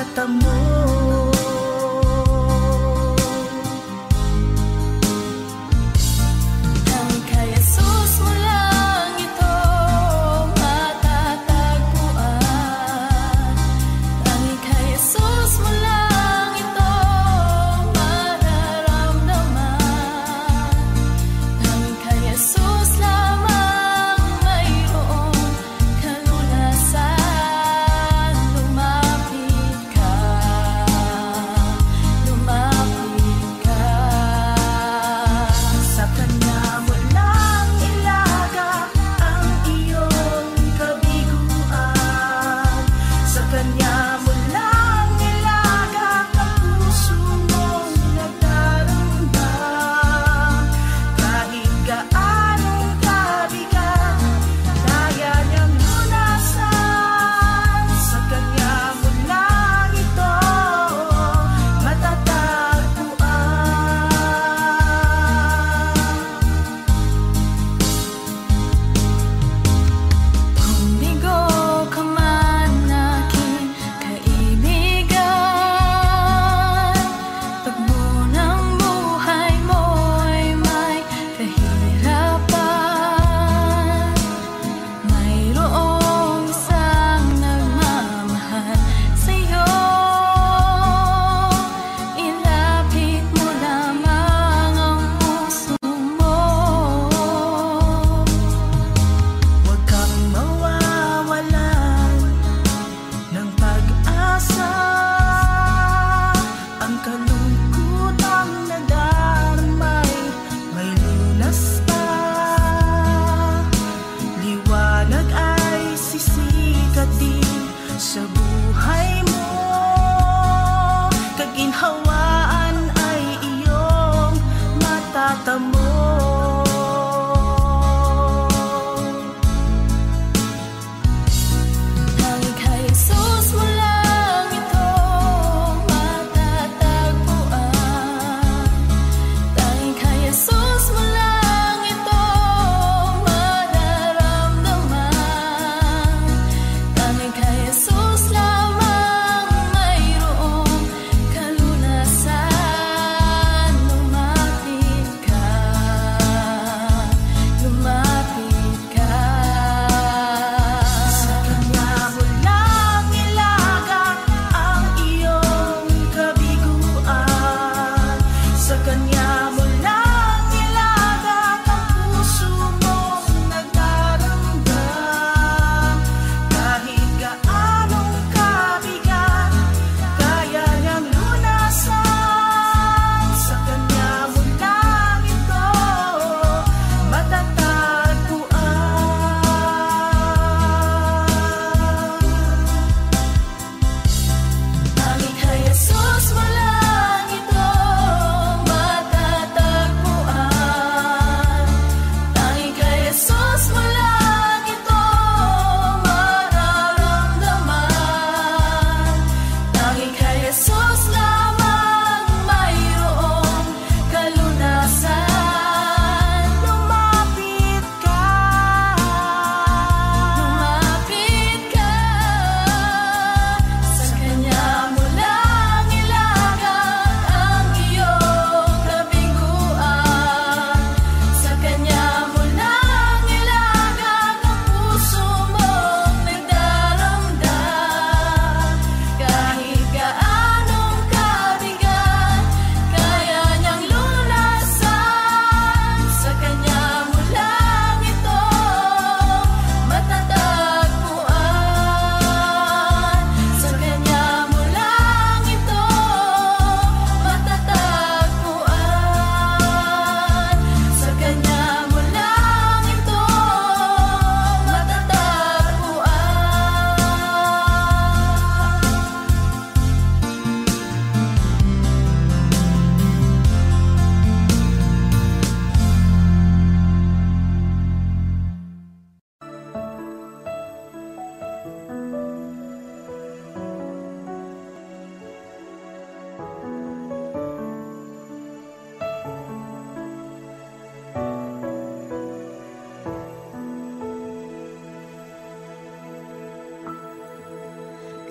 matatamo.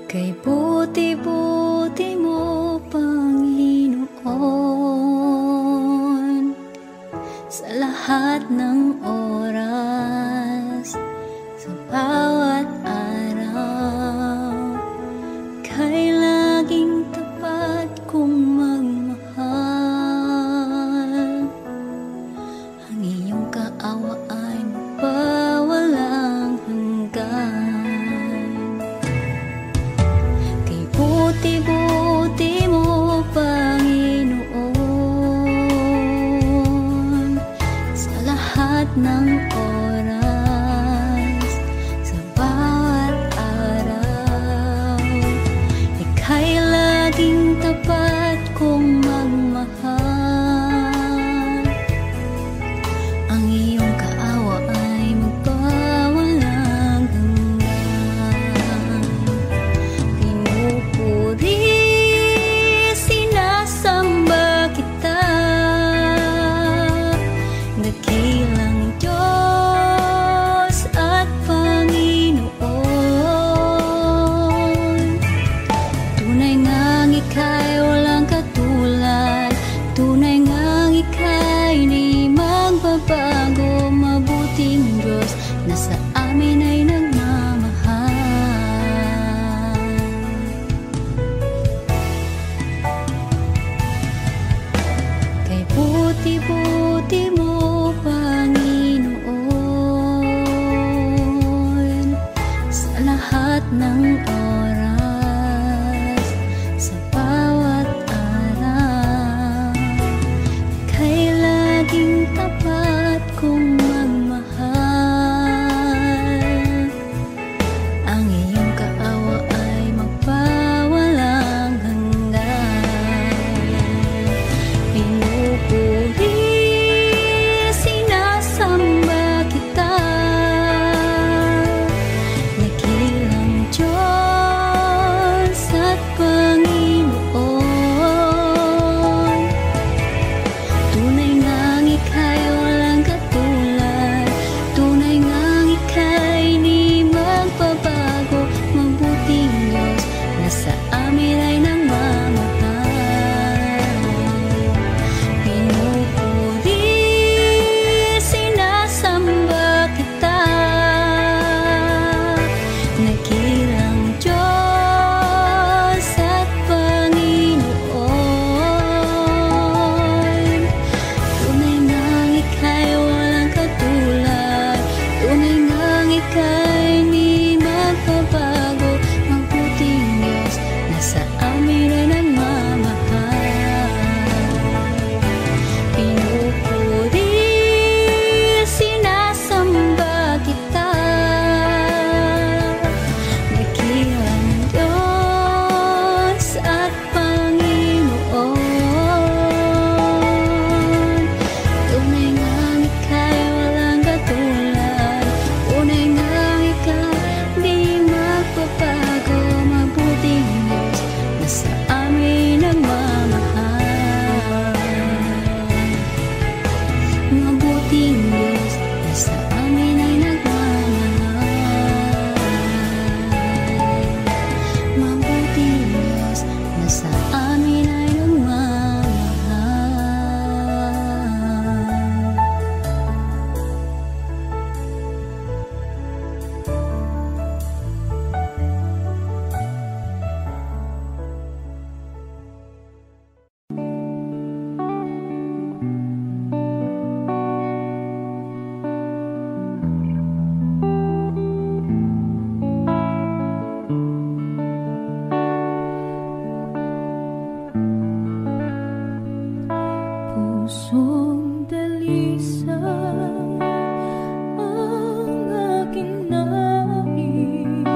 Kay buti-buti tapat kong magmahal. Ang iyong kaawa ay magpawalang hanggan. Pinupuri, sinasamba kita, dakilang Diyos at Panginoon. Tunay ngang ika'y walang katulad, tunay ngang ika'y di magbabago. Mabuting Diyos na sa amin ay nagmamahal. Kay buti-buti mo, Panginoon, sa lahat ng oras, sa bawat araw, ika'y laging tapat kong magmahal. Ang iyong kaawa ay magpawalang hanggan. Pinupuri, sinasamba kita, dakilang Diyos at Panginoon. Tunay ngang ika'y walang katulad, tunay ngang ika'y di magbabago. Mabuting Diyos na sa amin ay nagmamahal. Pinupuri, sinasamba kita, dakilang Diyos at Panginoon. Tunay ngang ika'y walang katulad, tunay ngang ika'y di magbabago. Mabuting Diyos na sa amin ay nagmamahal. Pinupuri, sinasamba kita, dakilang Diyos at Panginoon. Tunay ngang ika'y walang katulad, tunay ngang ika'y di magbabago. Mabuting Diyos na sa amin nagmamahal. Mabuting Diyos na sa amin ay nagmamahal. Mabuting Diyos na sa amin ay nagmamahal. Pusong dalisay ang aking nais,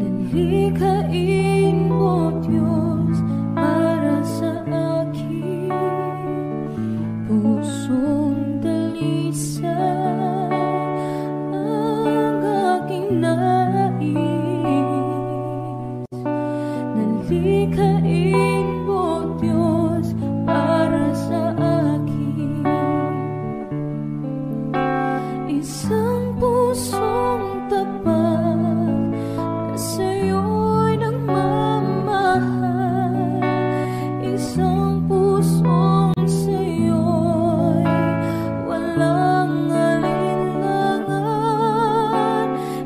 dalikhain mo, Diyos, para sa akin. Pusong dalisay ang aking nais, dalikhain mo, Diyos, para sa akin. Isang pusong tapat na sa'yo'y nagmamahal. Isang pusong sa'yo'y walang alinlangan.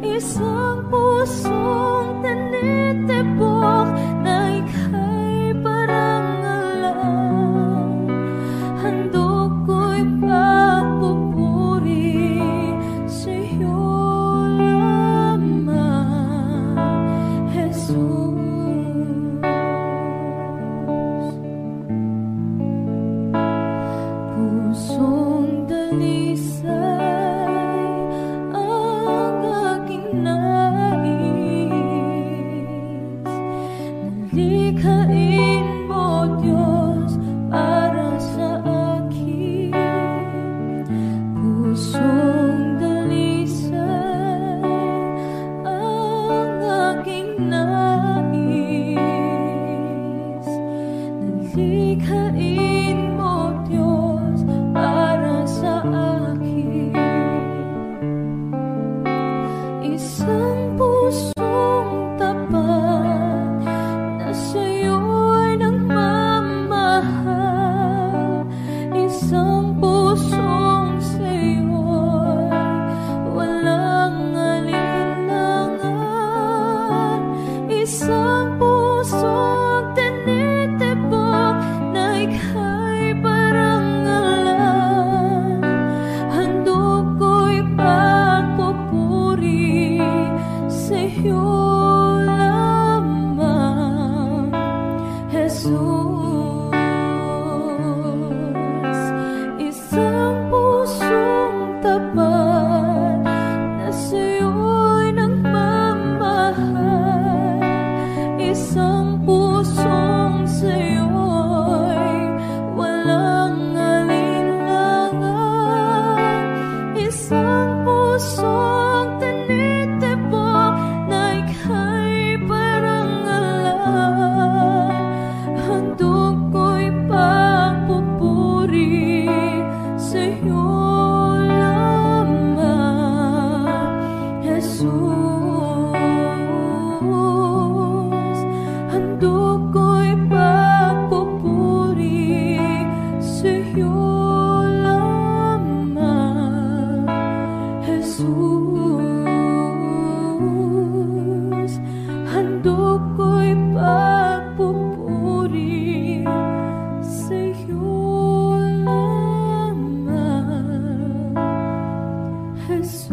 Isang pusong tinitibok na ika'y para Likhain mo, Diyos, para sa akin pusong dalisay ang aking nais. Likhain mo, Diyos, para sa akin isang pusong tapat na sa'yo'y nagmamahal, isang pusong sa'yo'y walang alinlangan, isang pusong tinitibok na ika'y parangalan. Handog ko'y pagpupuri sa'yo lamang, Jesus. Isang pusong tapat na sa'yo'y nagmamahal, isang pusong sa'yo'y walang alinlangan, isang pusong tinitibok na ika'y parangalan. Handog ko'y pagpupuri sa'yo lamang, Jesus. Handog ko'y pagpupuri sa'yo lamang, Jesus. Handog ko'y pagpupuri sa'yo lamang, Jesus.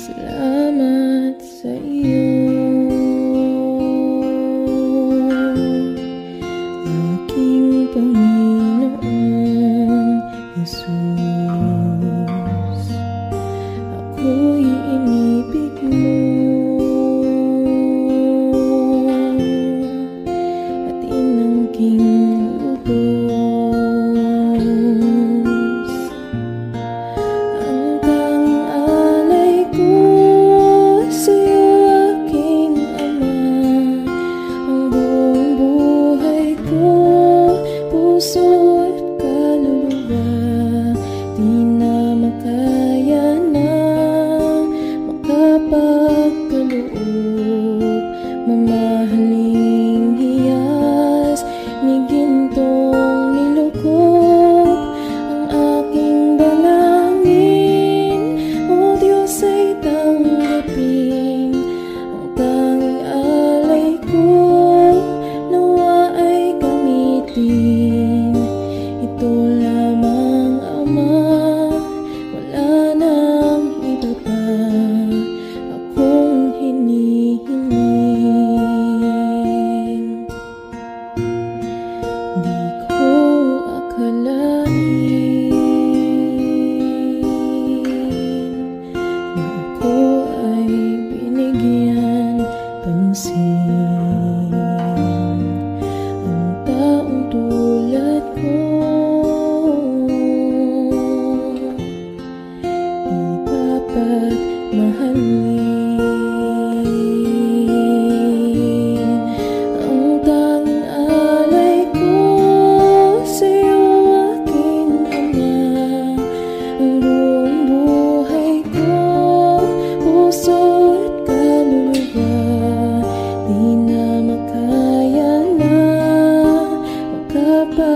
Salamat sa iyo, aking Panginoong Jesus. Ako'y inibig mo at inangking lubos. Ang tang-alay ko sa'yo, aking Ama, ang buong buhay ko, puso at kaluluwa, di na makaya na makapagkaloob. Mamahaling hiyas ni gintong nilukop ang aking dalangin, o Diyos ay tanggapin ang tang-alay ko, nawa ay gamitin. Ito lamang, Ama, wala nang iba pa akong hinihiling. Di ko akalain na ako ay binigyan pansin. Ang taong tulad ko di dapat mahalin. Ang tang-alay ko sa'yo, aking Ama, ang buong buhay ko, puso at kaluluwa, di na makaya na makapagkaloob.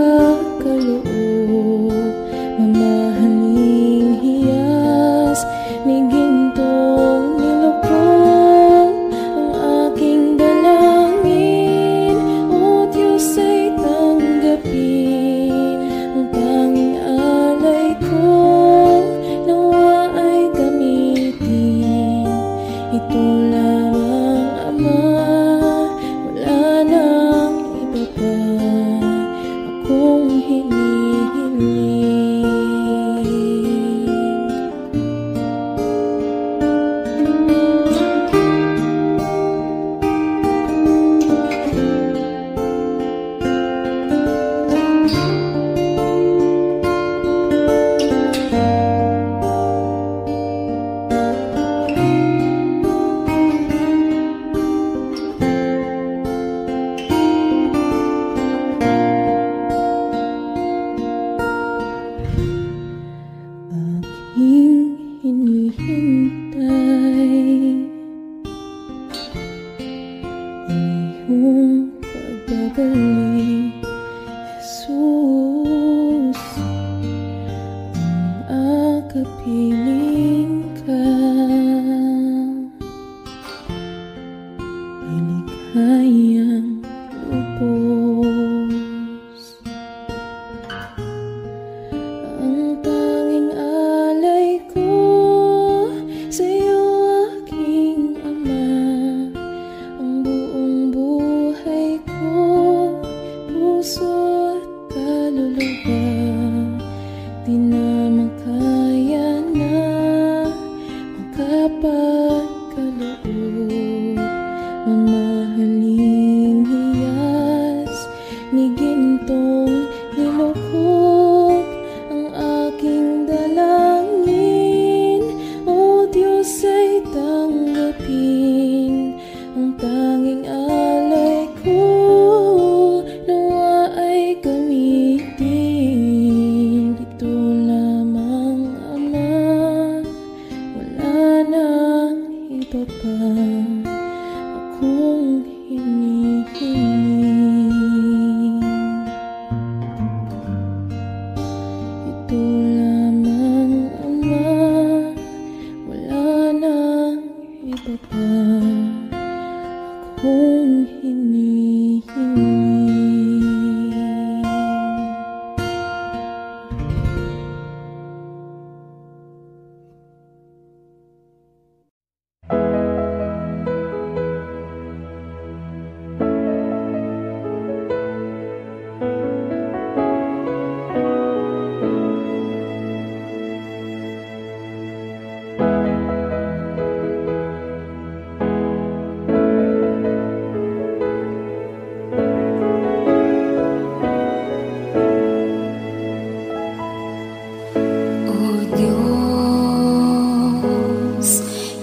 kaluluwa, di na makaya na makapagkaloob. Mamahaling hiyas ni gintong nilukop ang aking dalangin. O Diyos ay tanggapin ang tanging alay ko, nawa ay gamitin. Ito lamang, Ama, wala nang iba pa akong hinihiling. Ito lamang, Ama, wala nang iba pa akong hinihiling.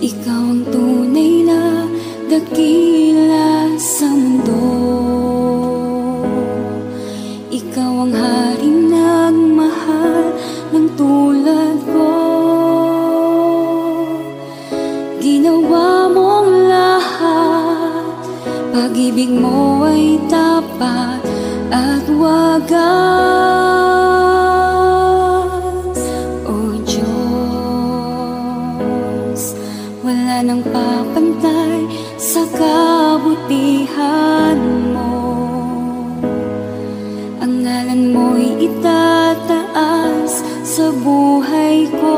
Ikaw ang tunay na dakila sa mundo. Ikaw ang haring nagmahal ng tulad ko. Ginawa mong lahat, pag-ibig mo ay tapat at wagas. O Diyos, wala nang papantay sa kabutihan mo. Ang ngalan mo'y itataas sa buhay ko.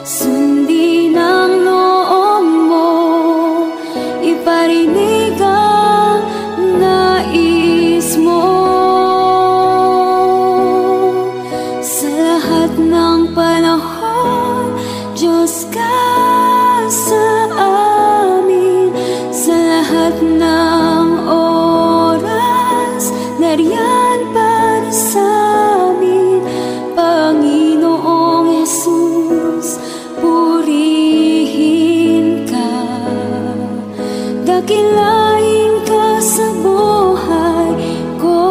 Sundin ang loob mo, iparinig ang nais mo. Sa lahat ng panahon, Diyos ka sa amin. Sa lahat ng oras, nariyan para sa amin. Panginoong Jesus, purihin ka. Dakilain ka sa buhay ko,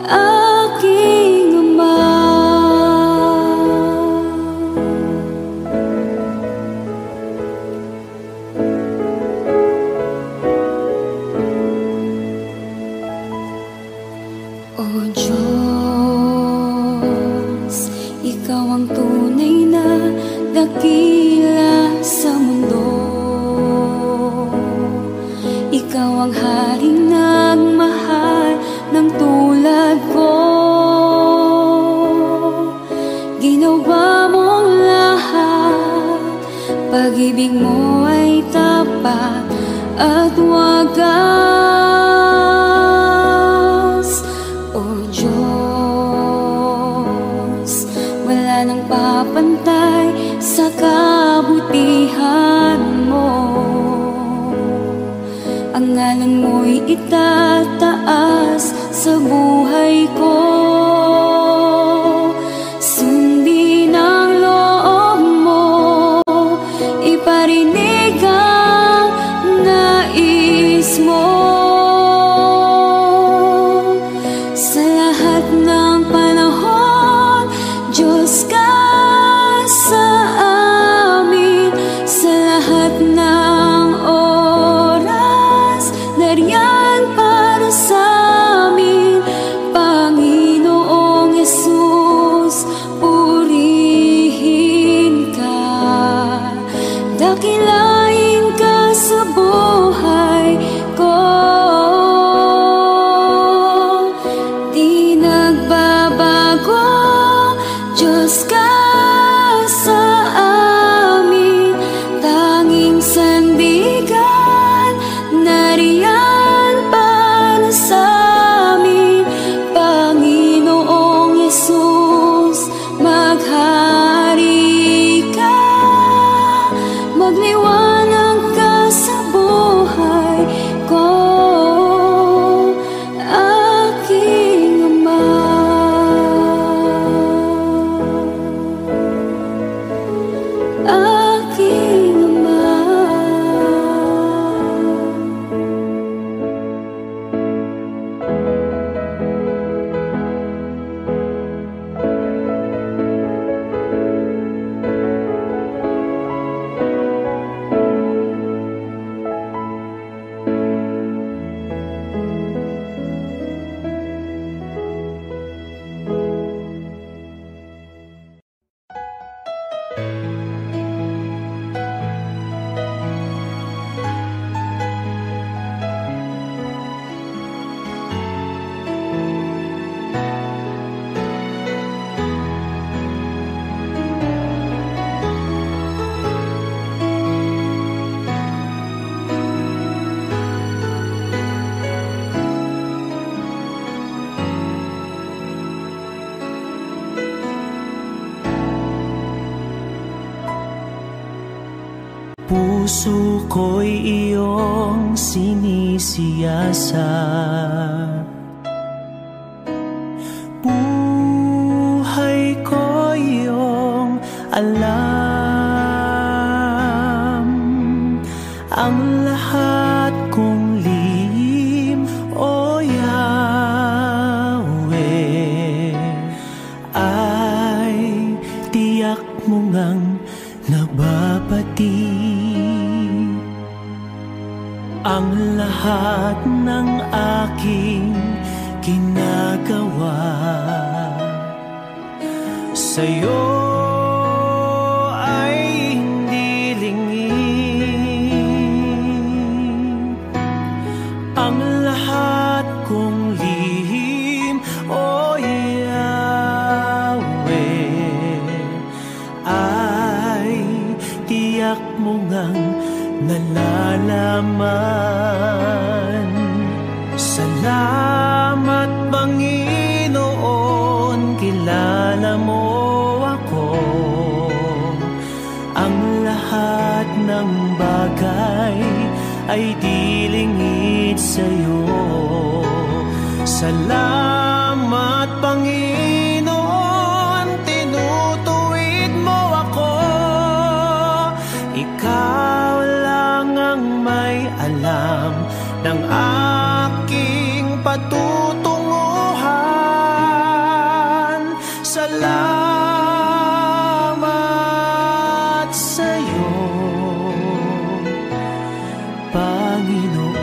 aking Ama. O Diyos, ikaw ang tunay na dakila sa mundo. Ikaw ang haring nagmahal ng tulad ko. Ginawa mong lahat, pag-ibig mo ay tapat at wagas. O Diyos, wala nang papantay sa kabutihan mo. Ang ngalan mo'y itataas sa buhay ko. Sundin ang loob mo, iparinig ang nais mo. Puso ko'y iyong sinisiyasat, buhay ko iyong alam, ang lahat kong lihim, O Yahweh, ay tiyak mo ngang nababati. Ang lahat ng aking ginagawa sa'yo ay hindi lingid. Ang lahat kong lihim, O Yahweh, ay tiyak mo ngang nalalaman. Salamat, Panginoon, kilala mo ako. Ang lahat ng bagay ay di lingid sa'yo. Salamat, Panginoon, tinutuwid mo ako. Ikaw lang ang may alam ng aking patutunguhan. Salamat sa'yo, Panginoon.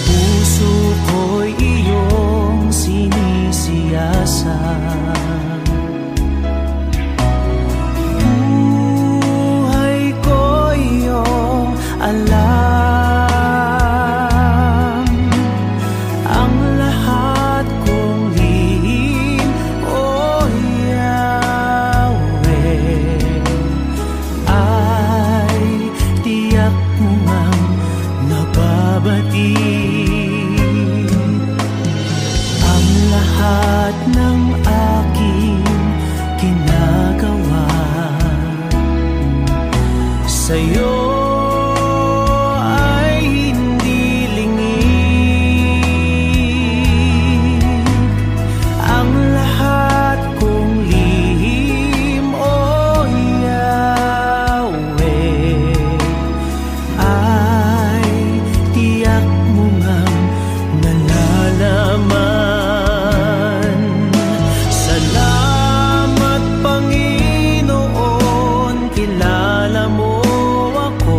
Puso ko'y iyong sinisiyasat, buhay ko iyong alam, ang lahat kong lihim, O Yahweh, ay tiyak mo ngang nababati. Ang lahat ng aking ginagawa sa'yo ay hindi lingid. Ang lahat kong lihim, O Yahweh, ay tiyak mo ngang nalalaman. Salamat, Panginoon, kilala mo ako.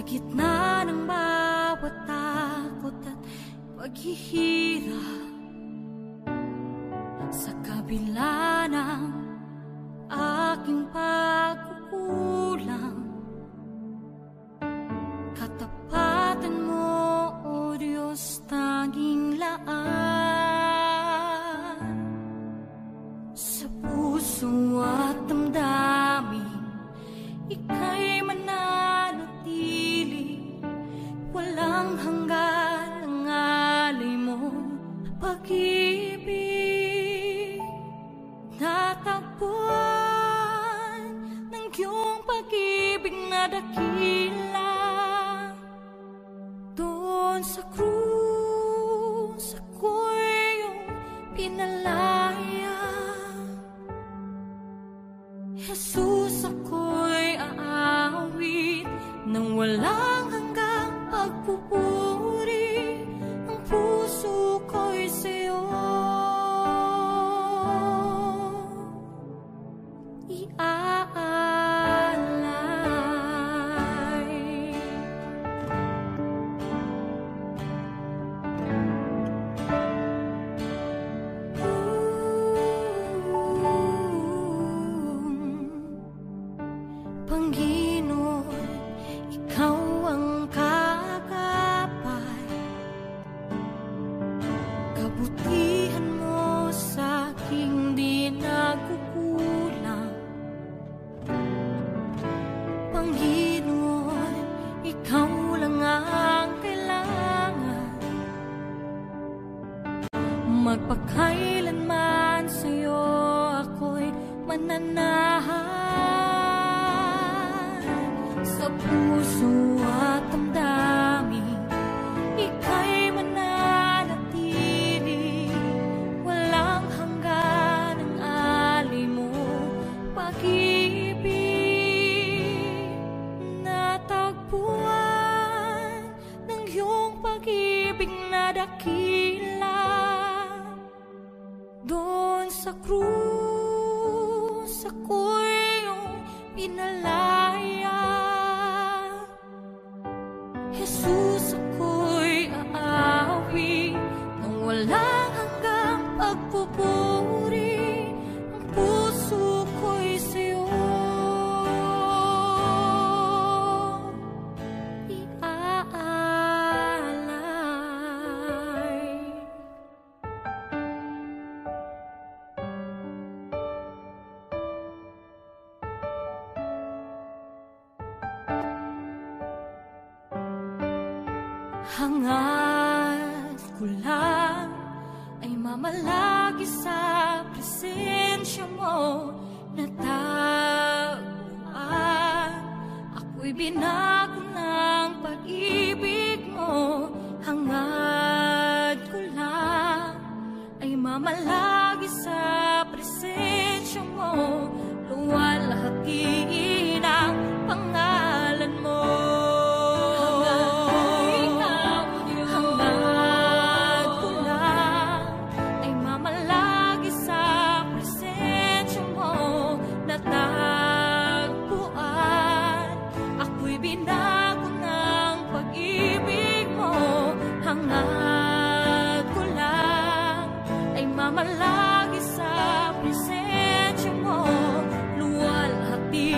gitna ng bawat takot at paghihirap, sa kabila ng aking pagkukulang, katapatan mo, O Diyos, tanging laan. Sa puso at damdamin, ika'y mananatili, walang hanggan ang alay mo pag-ibig. Natagpuan ng iyong pag-ibig na dakila, doon sa krus ako'y iyong pinalaya. Jesus, ako'y aawit ng walang hanggang pagpupuri, ang puso ko'y sa'yo iaalay. Panginoon, ikaw ang kagapay, kabutihan mo sa aking di nagkukulang. Panginoon, ikaw lang ang kailangan, magpakailanman sa'yo ako'y mananahan. Sa puso at damdamin, ika'y mananatili, walang hanggan ang alay mo pag-ibig. Natagpuan ng iyong pag-ibig na dakila, doon sa krus ako'y iyong pinalaya. Jesus, ako'y aawi ng walang hanggang pagpupuri, ang puso ko'y sa'yo iaalay. Hangad ko lang ay mamalagi sa presensya mo, natagpuan ako'y binago ng pag-ibig mo. Hangad ko lang ay mamalagi sa presensya mo, luwalhatiin ang pangalan mo. Binago ng pag-ibig mo, hangad ko lang ay mamalagi sa presensya mo, luwalhati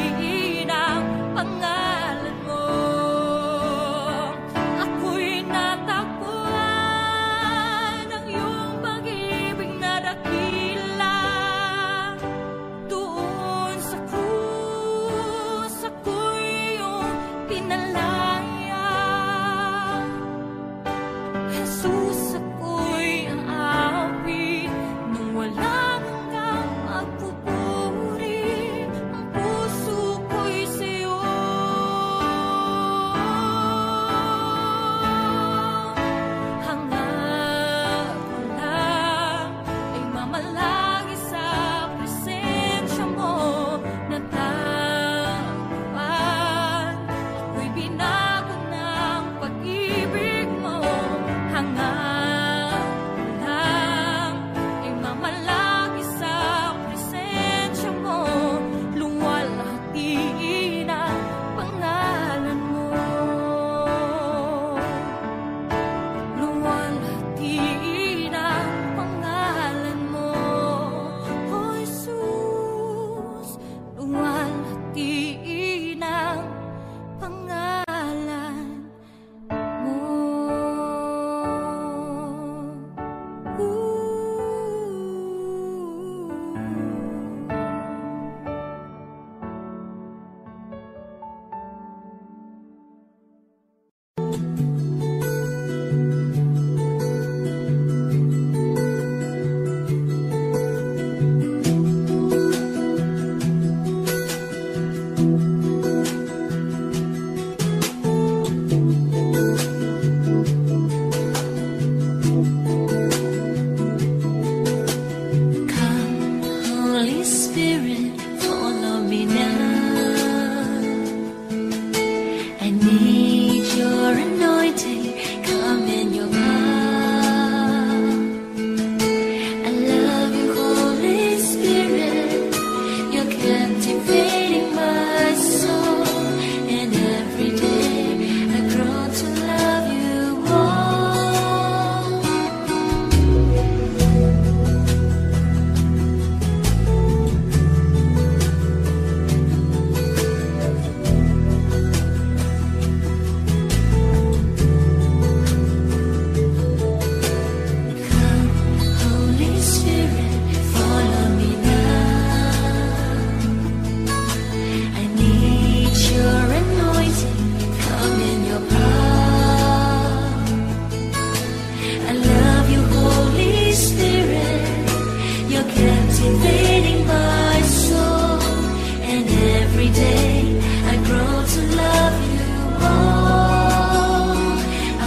Spirit, follow me now. I need your anointing, come in your power. I love you, Holy Spirit, you're captivating my soul. And every day I grow to love you more. Come, Holy Spirit, follow me now. I need your anointing, come in your power. I love you, Holy Spirit, you're captivating my soul. And every day I grow to love you more.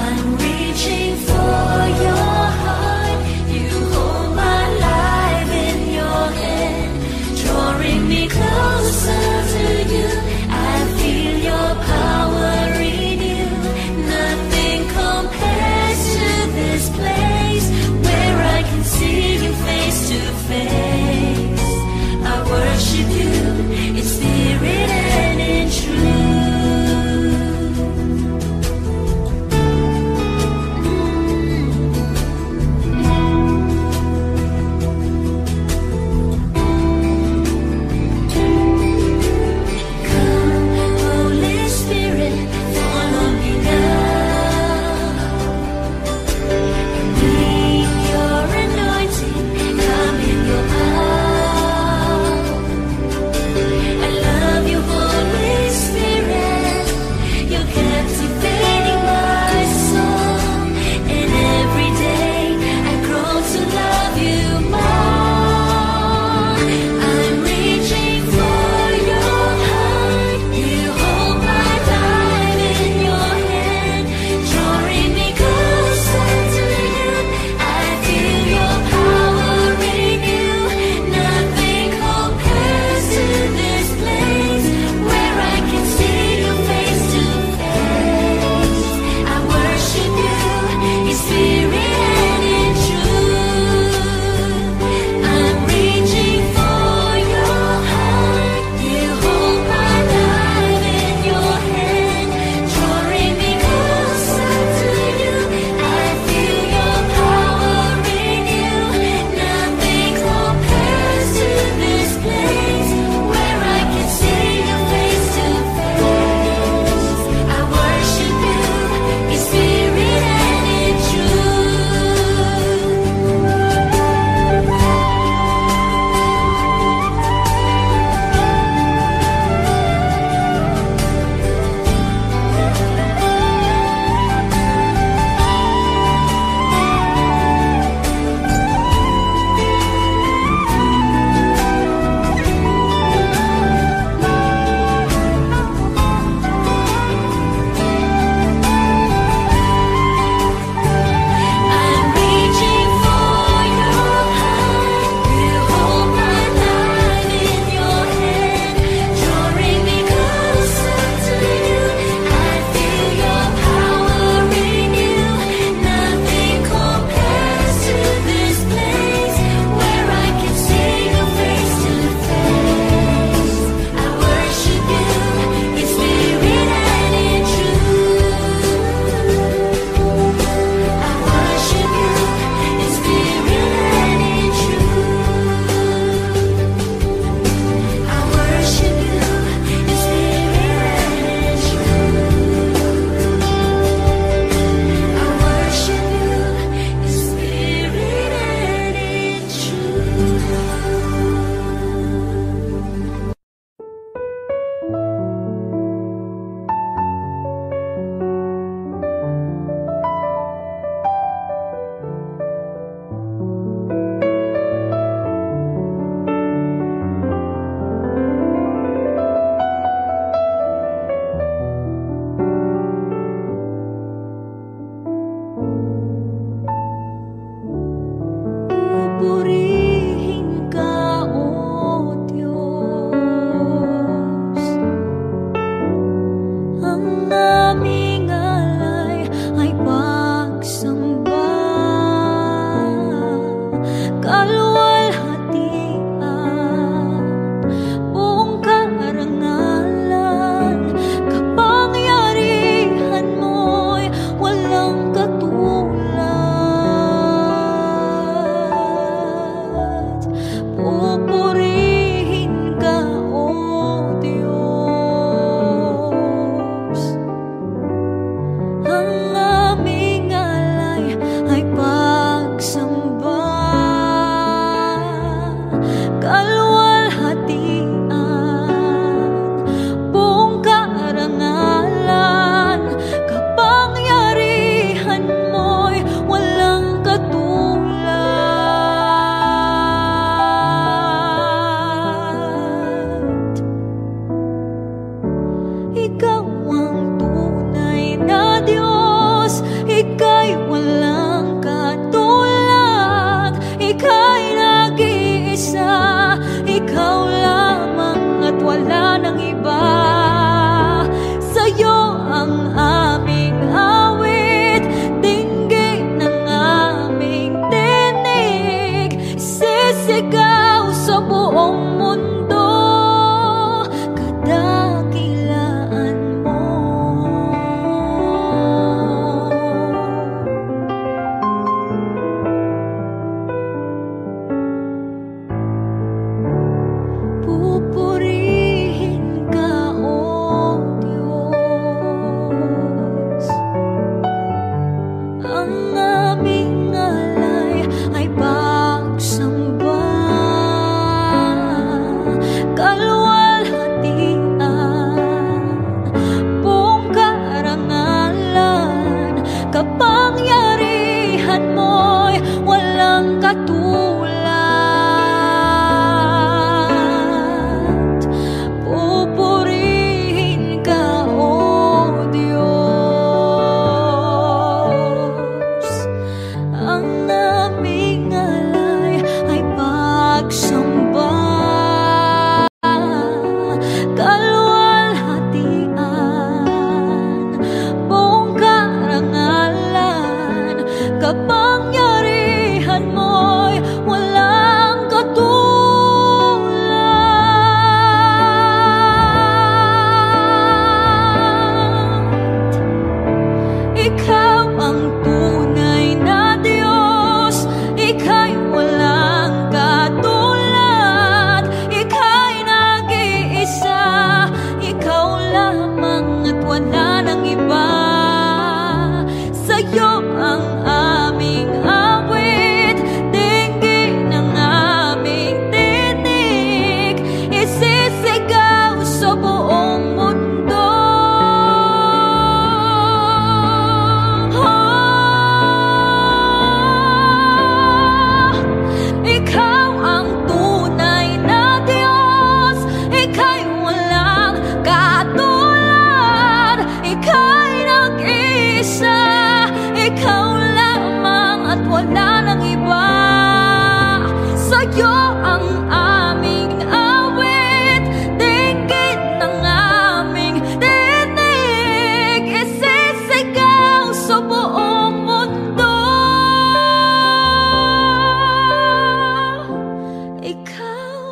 I'm reaching for your heart, you hold my life in your hand, drawing me closer to you. I feel your power in you. Nothing compares to this place where I can see you face to face. I worship you in spirit and in truth.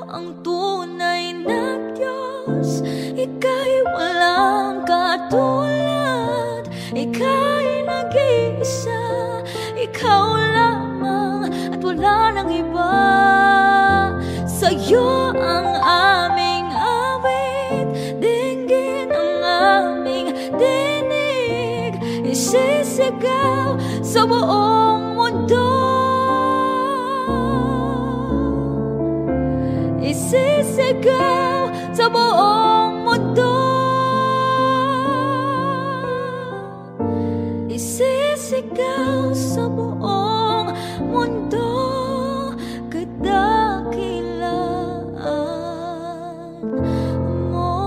ang tunay na Diyos. Ika'y walang katulad, ika'y nag-iisa, ikaw lamang at wala nang iba. Sa'yo ang aming awit, dinggin ang aming dinig, isisigaw sa buong mundo, isisigaw sa buong mundo, isisigaw sa buong mundo, kadakilaan mo.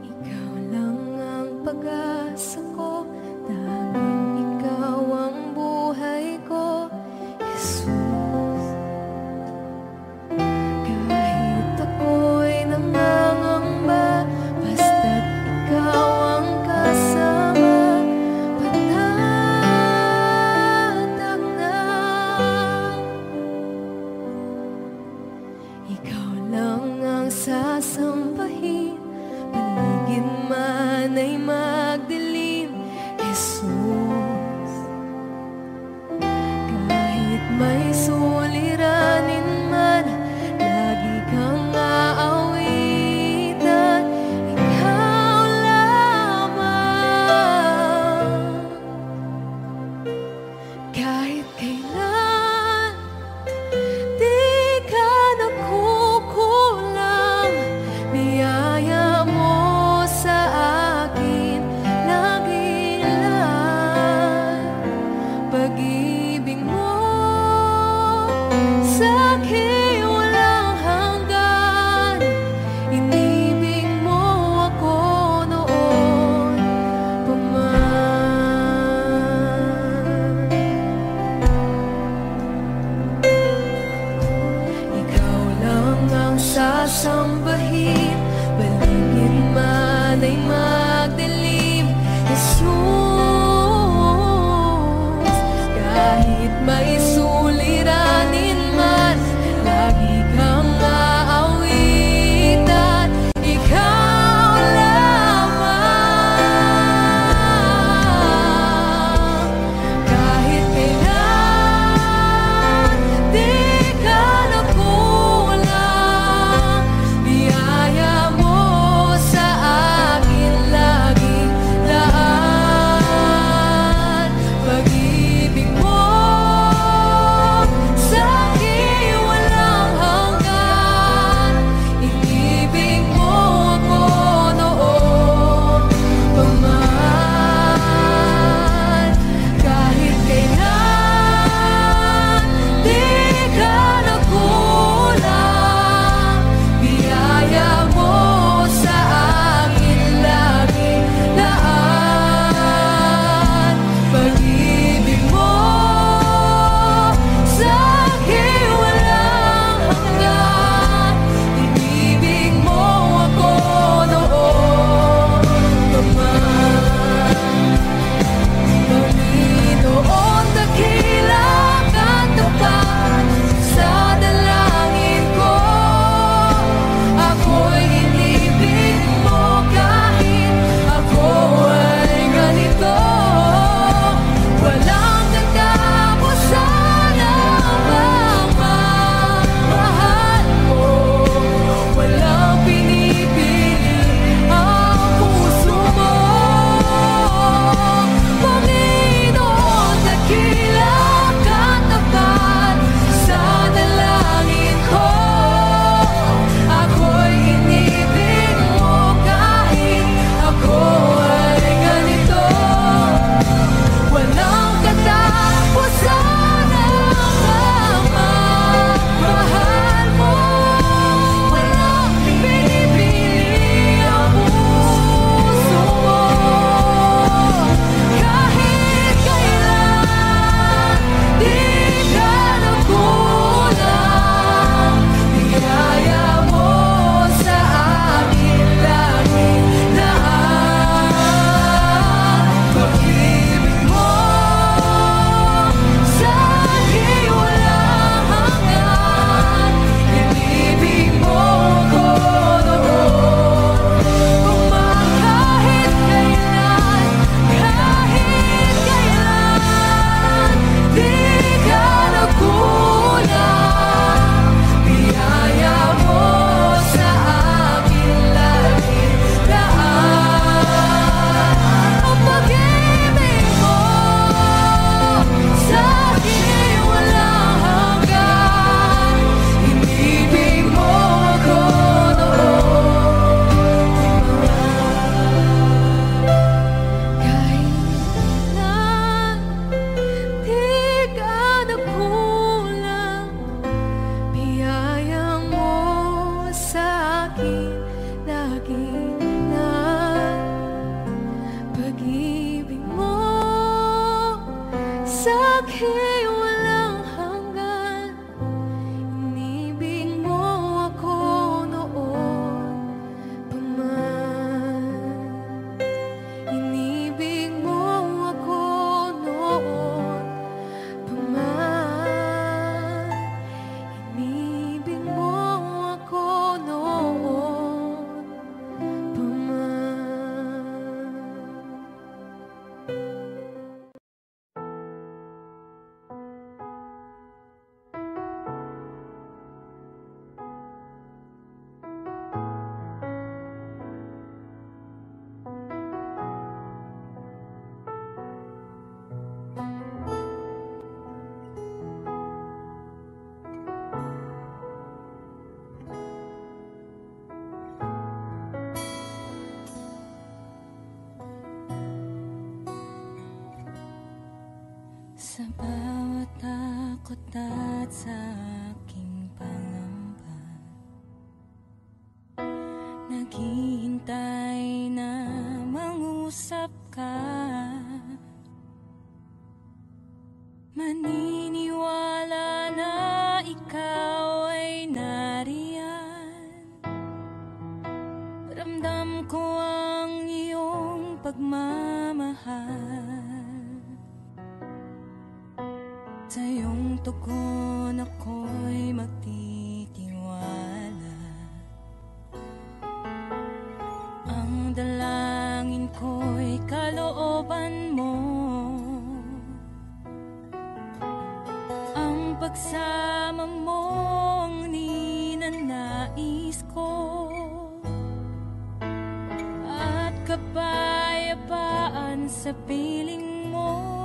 Ikaw lang ang pag-asa ko, tanging ikaw ang buhay ko, Jesus. Kahit ako'y nangangamba, basta't ikaw ang kasama, panatag na. Ikaw lang ang sasambahin, paligid man ay magdilim, Jesus. Kahit may suliranin man, lagi kang aawitan, ikaw lamang. Kahit kailan, di ka nakukulang, biyaya mo sa akin lagi lang. Pag-ibig mo sa akin walang hanggan, inibig mo ako noon pa man. Ikaw lang ang sasambahin, paligid man ay magdilim, Jesus. Kahit may suliranin man, lagi kang aawitan, ikaw lamang. Kahit kailan, di ka nakulang, biyaya Sa bawat takot at sa aking pangamba, naghihintay na mangusap ka. Maniniwala na ikaw ay nariyan. Ramdam ko ang iyong pagmamahal. Sa iyong tugon ako'y magtitiwala. Ang dalangin ko'y kalooban mo. Ang pagsama mo ang ninanais ko. At kapayapaan sa piling mo.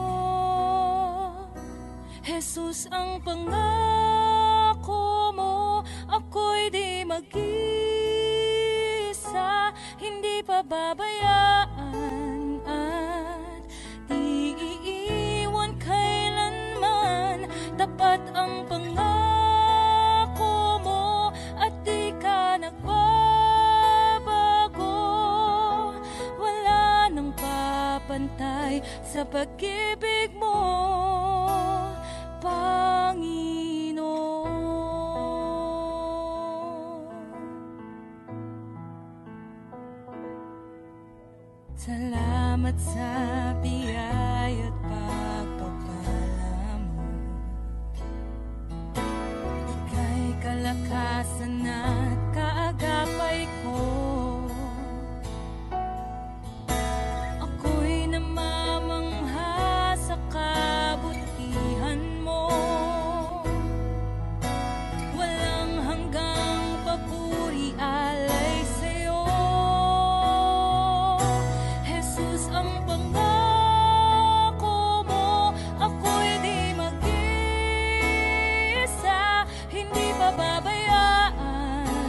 Jesus, ang pangako mo, ako'y di mag-isa, hindi pababayaan at di iiwan kailanman. Tapat ang pangako mo at di ka nagbabago. Wala nang papantay sa pag-ibig mo, Panginoon. Salamat sa biyaya at pagpapala mo. Ika'y kalakasan at kaagapay ko. Ako'y namamangha sa kabutihan mo. Walang hanggang papuri alay sa'yo. Jesus, ang pangako mo, ako'y di mag-isa, hindi pababayaan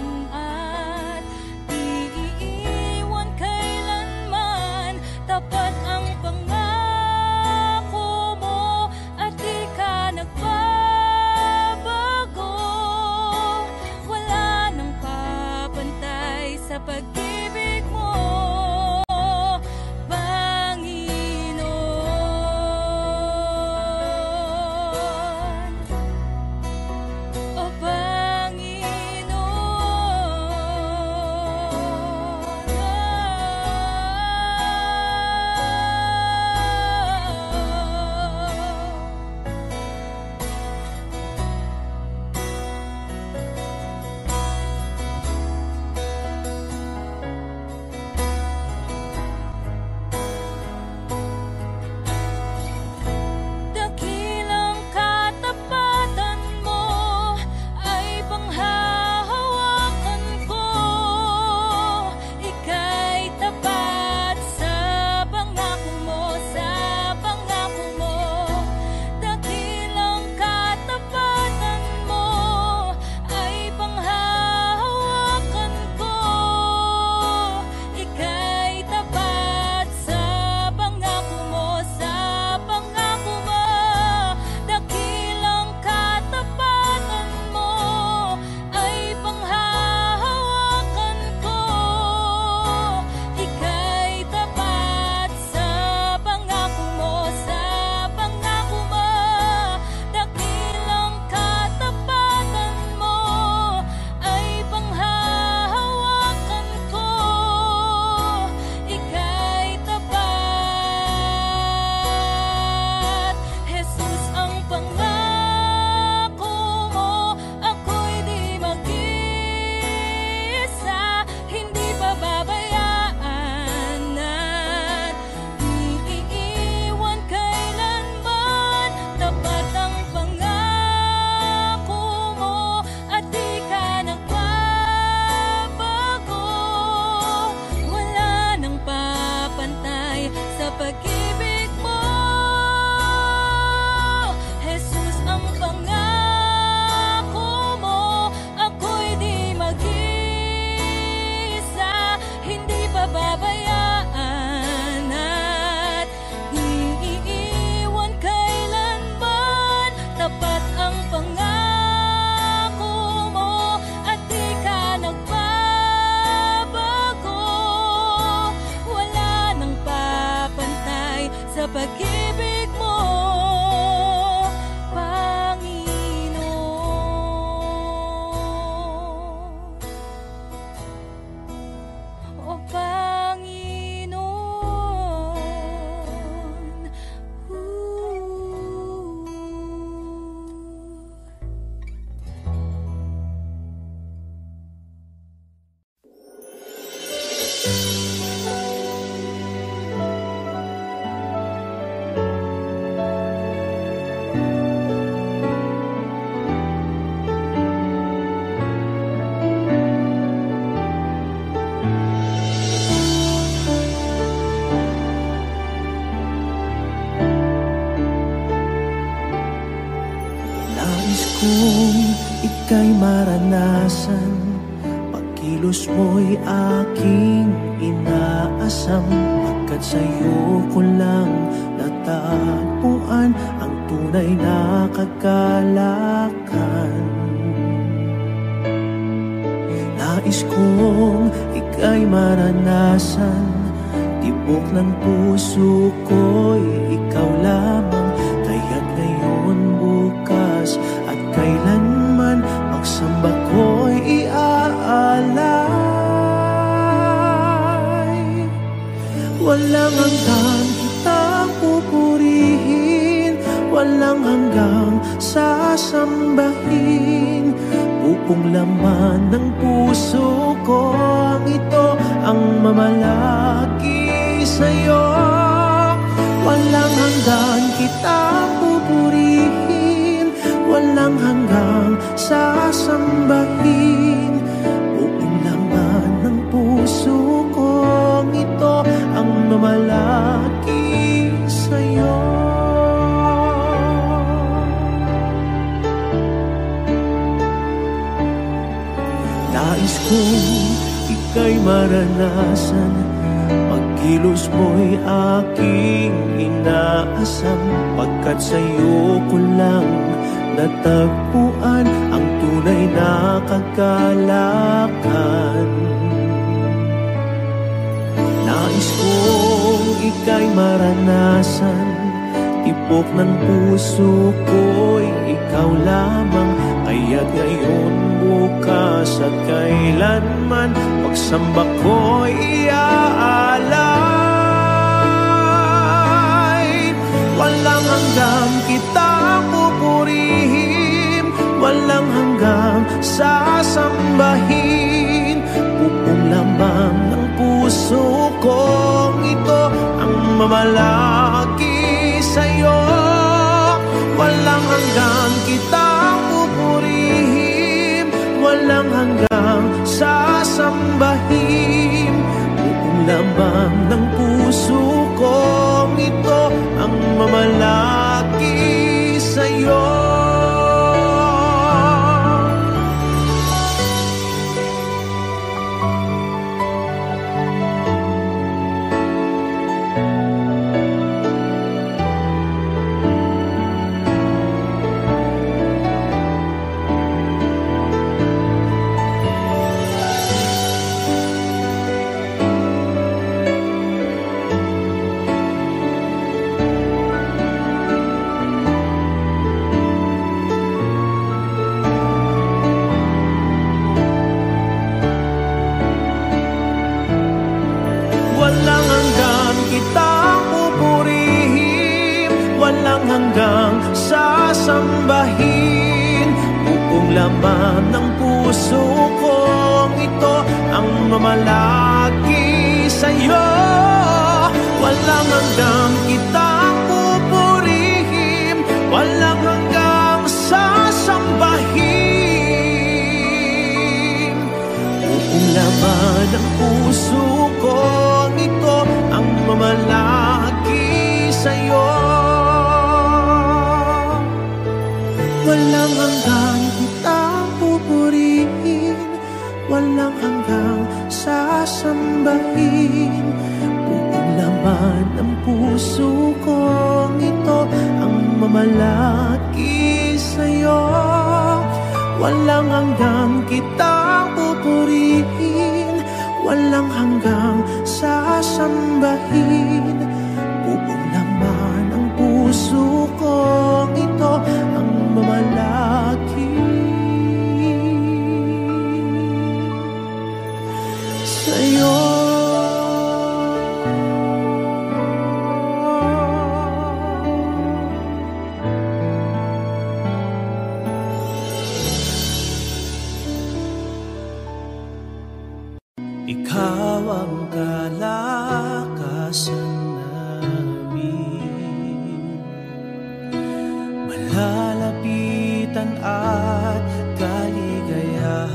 maranasan, pagkilos mo'y aking inaasam. Pagkat sa'yo ko lang natagpuan ang tunay na kagalakan. Nais kong ika'y maranasan, tibok ng puso ko'y ikaw lamang. Kaya't ngayon, bukas at kailanman, pagsamba ko'y iaalay. Walang hanggang kitang pupurihin, walang hanggang sasambahin. Buong laman ng puso ko ang ito ang mamalaki sa'yo. Walang hanggan kitang pupurihin, walang hanggang sasambahin. Buong laman ng puso ko ang ito ang mamalaki sa'yo. Nais kong ika'y maranasan, pagkilos mo'y aking inaasam. Pagkat sa'yo ko lang natagpuan ang tunay na kagalakan. Nais kong ika'y maranasan, tibok ng puso ko'y ikaw lamang. Kaya't ngayon, bukas at kailanman, pagsamba ko'y iaalay. Walang hanggang kitang pupurihin, walang hanggang sasambahin. Buong laman ng puso kong ito ang mamalaki sa'yo. Walang hanggang kitang pupurihin, walang hanggang sasambahin. Buong laman ng puso kong ito ang mamalaki sa'yo. Walang hanggang kitang pupurihin, walang hanggang sasambahin. Buong laman ng puso kong ito ang mamalaki sa'yo. Walang hanggang kitang pupurihin, walang hanggang sasambahin. Buong laman ng puso ko ito ang mamalaki sa'yo. Walang hanggang kitang pupurihin, walang hanggang sasambahin. Buong laman ng puso kong ito ang mamalaki sa'yo. Walang hanggang kitang pupurihin, walang hanggang sasambahin. Buong laman ng puso kong ito ang mamalaki sa'yo. Ikaw ang kalakasan namin, malalapitan at kaligayahan.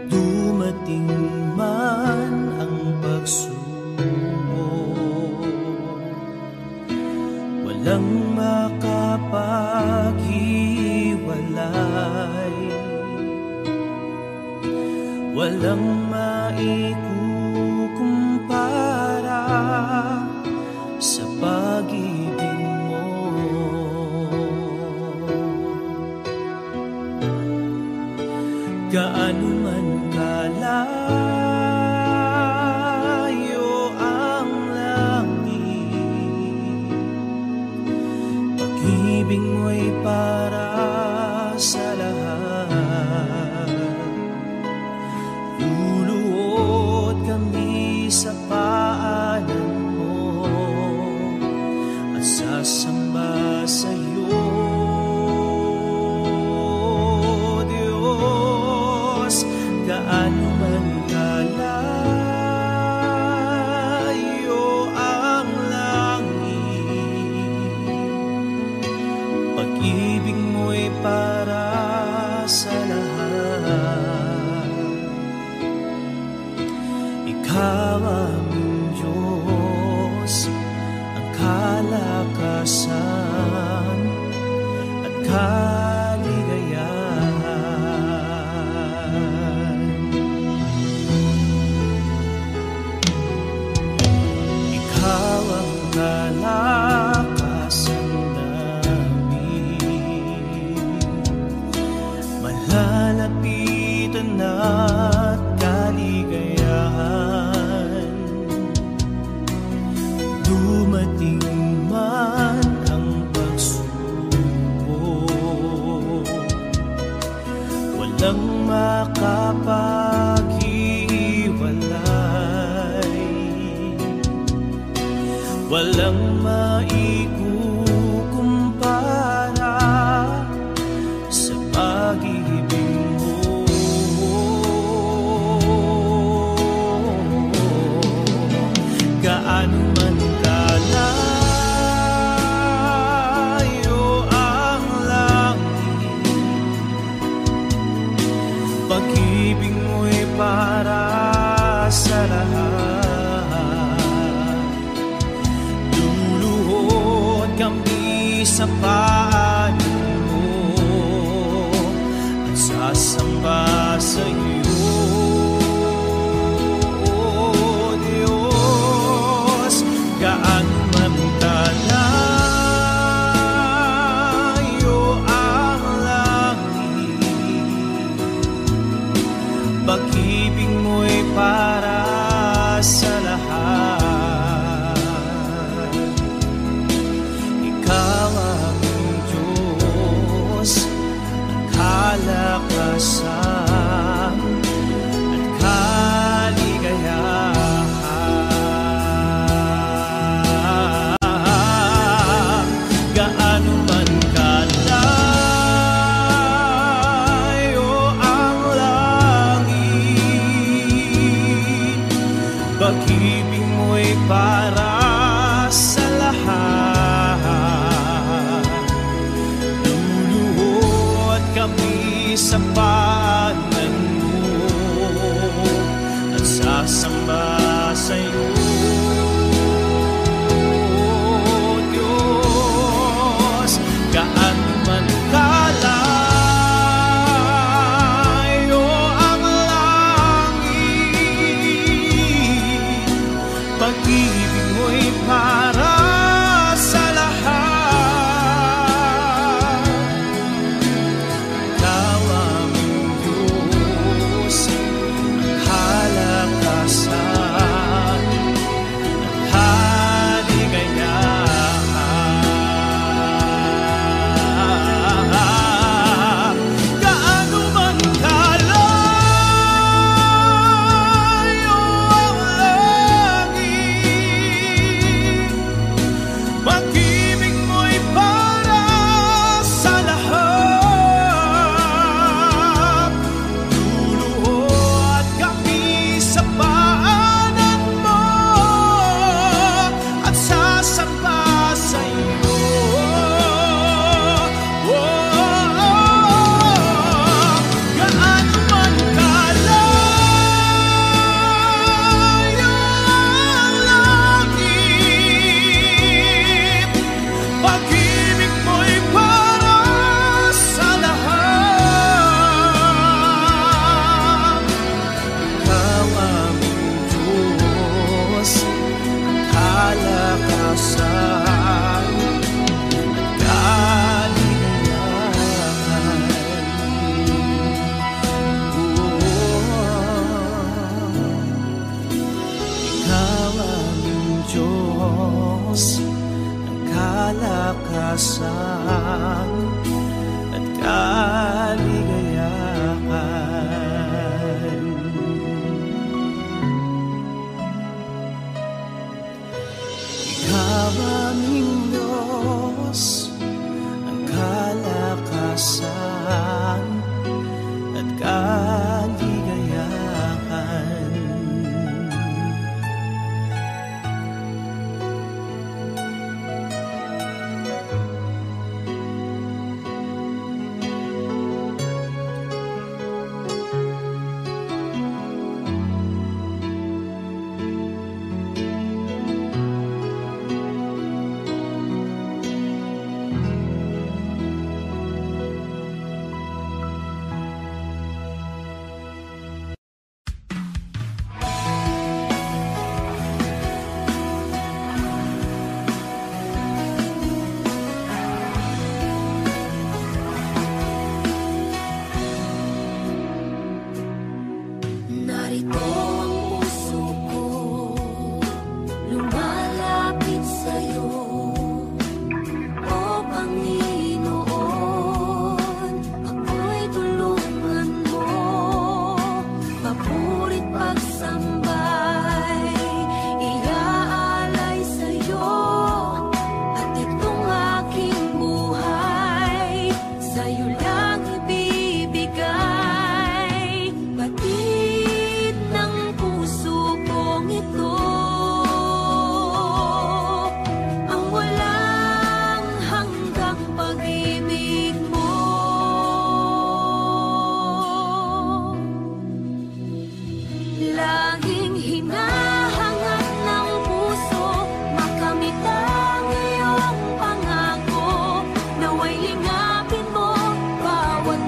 Dumating man ang pagsubok, walang makapaghiwalay walang maikukumpara sa pag-ibig mo. Gaano man kalayo ang langit, pag-ibig mo'y para sa lahat. Luluhod kami sa paanan mo at sasamba sa'yo, Diyos. Gaano man kalayo ang langit, pag-ibig mo'y para sa lahat. Ikaw aming Diyos, ang kalakasan at kaligayahan. Ikaw ang kalakasan namin, malalapitan at kaligayahan. Dumating man ang pagsubok, walang makapaghiwalay, walang maikukumpara sa pag-ibig mo. Gaano man kalayo ang langit, pag-ibig mo'y para sa lahat. Luluhod kami sa paanan mo at sasamba sa'yo, Diyos. Gaano man kalayo ang langit, pag-ibig mo'y para sa lahat. Ikaw aming Diyos, ang kalakasan at kaligayahan. Gaano man kalayo ang langit, pag-ibig mo'y para sa lahat. Luluhod kami sa paanan mo at sasamba sa'yo, Diyos. Gaano man kalayo ang langit, pag-ibig mo'y para sa lahat. Ikaw aming Diyos, ang kalakasan Narito ang puso ko, lumalapit sa'yo, o Panginoon. Ako'y tulungan mo, papurit pagsambay, iaalay sa'yo, at itong aking buhay, sa'yo lang ibibigay. Batid ng puso kong ito, ang walang hanggang pag-ibig mo. Laging hinahangad ng puso, makamit ang iyong pangako, naway lingapin mo bawat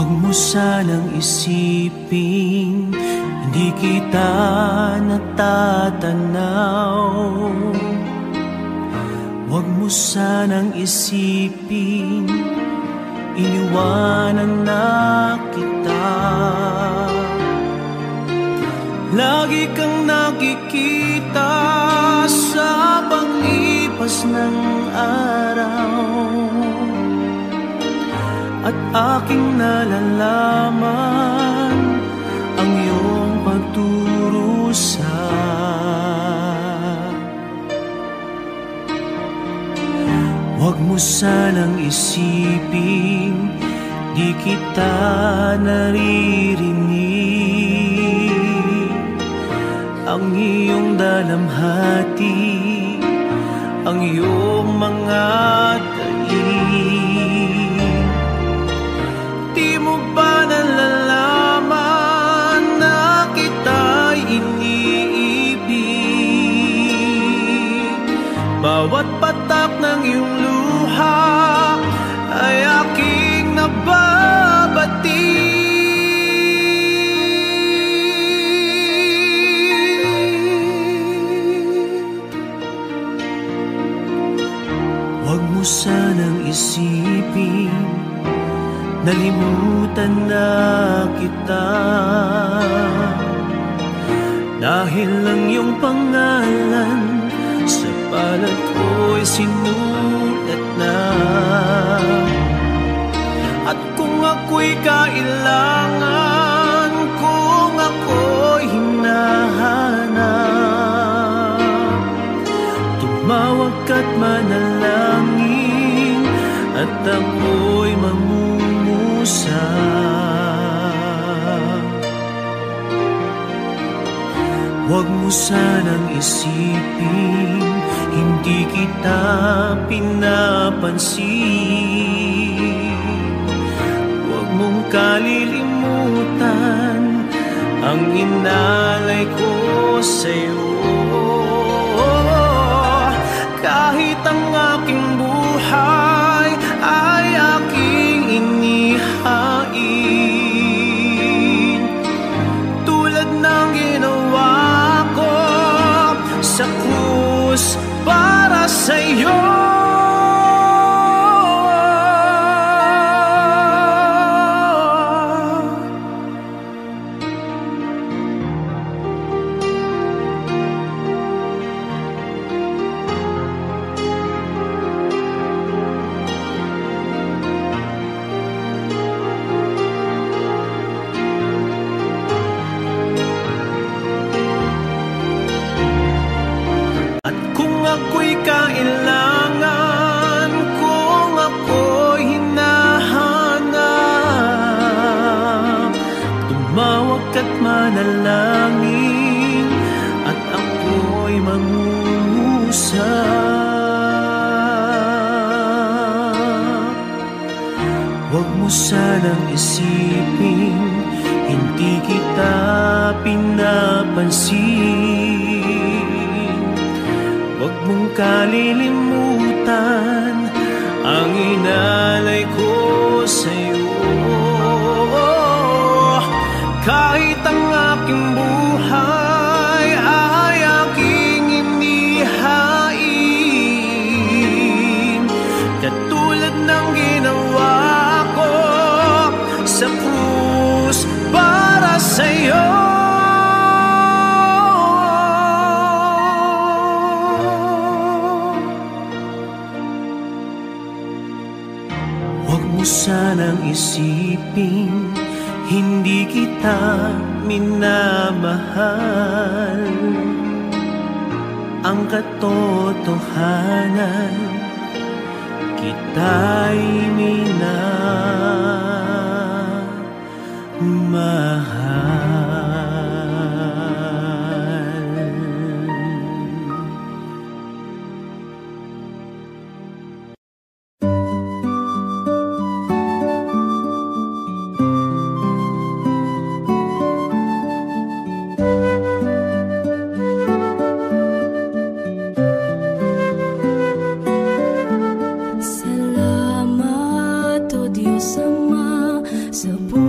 Huwag mo sanang isipin hindi kita natatanaw. Huwag mo sanang isipin iniwanan na kita. Lagi kang nakikita sa paglipas ng araw, at aking nalalaman ang iyong pagdurusa. Huwag mo sanang isipin di kita naririnig. Ang iyong dalamhati, ang iyong mga daig. Di mo ba nalalaman na kita'y iniibig? Bawat patak ng iyong luha ay aking nababati. Huwag mo sanang isipin nalimutan na kita, dahil ang iyong pangalan sa palad ko'y sinulat na. At kung ako'y kailangan, kung ako'y hinahanap, tumawag ka't manalangin at ako'y mangungusap. Huwag mo sanang isipin hindi kita pinapansin. Huwag mong kalilimutan ang inalay ko sa'yo. Kahit ang aking buhay ay aking inihain, tulad ng ginawa ko sa krus para sa'yo. Ako'y kailangan, kung ako'y hinahanap, tumawag ka't manalangin at ako'y mangungusap. Huwag mo sanang isipin hindi kita pinapansin. Huwag mong kalilimutan ang inalay ko sa'yo. Kahit ang aking buhay ay aking inihain, katulad ng ginawa ko sa krus para sa'yo. Huwag mo sanang isipin hindi kita minamahal. Ang katotohanan, kita'y minamahal. Salamat, O Diyos Ama, sa buhay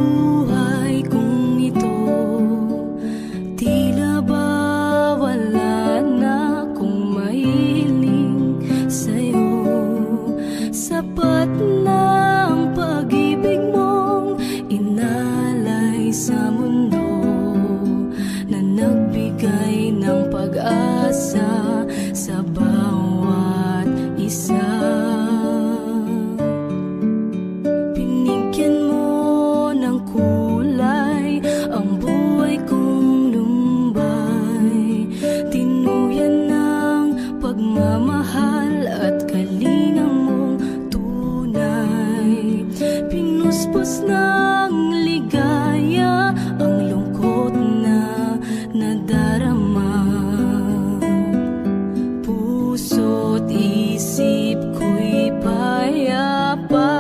pagmamahal at kalinga mong tunay. Pinuspos ng ligaya ang lungkot na nadarama. Puso't isip ko'y payapa.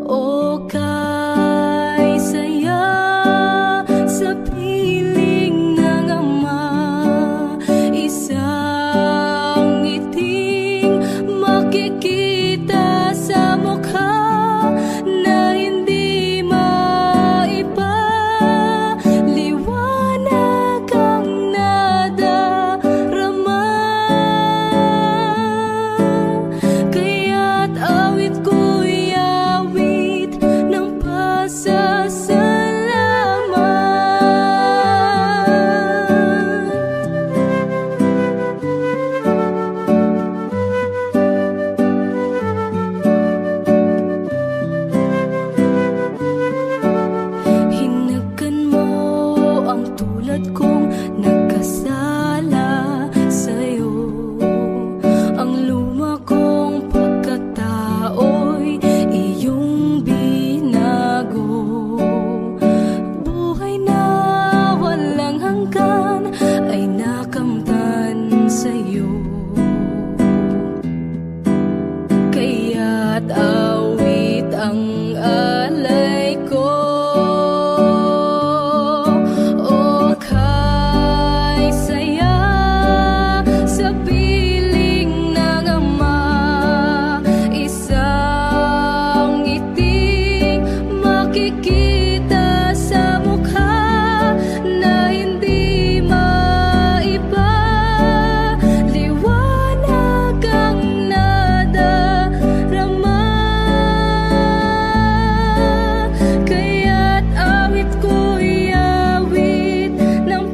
O kay saya sa piling ng ama, isang ngiting makikita sa mukha na hindi maipa. Liwanag ang nadarama, kaya't awit ko'y awit ng Hinagkan mo ang tulad kong nagkasala sa'yo. Ang luma kong pagkatao'y iyong binago. Buhay na walang hanggan ay nakamtan sa'yo. Kaya't awit ang alay ko. O kay saya sa piling ng ama, isang ngiting makikita sa mukha na hindi maiba. Liwanag ang nadarama, kaya't awit ko'y awit ng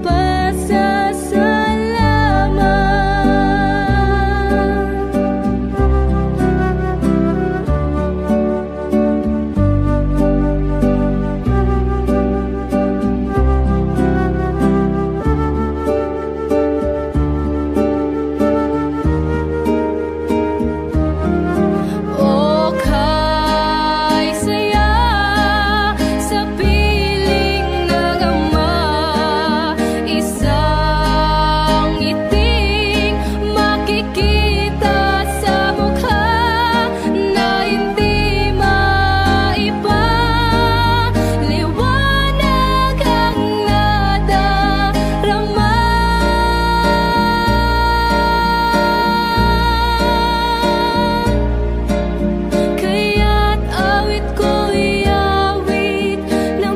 O kay saya sa piling ng ama, isang ngiting makikita sa mukha na hindi maiba. Liwanag ang nadarama, kaya't awit ko'y awit ng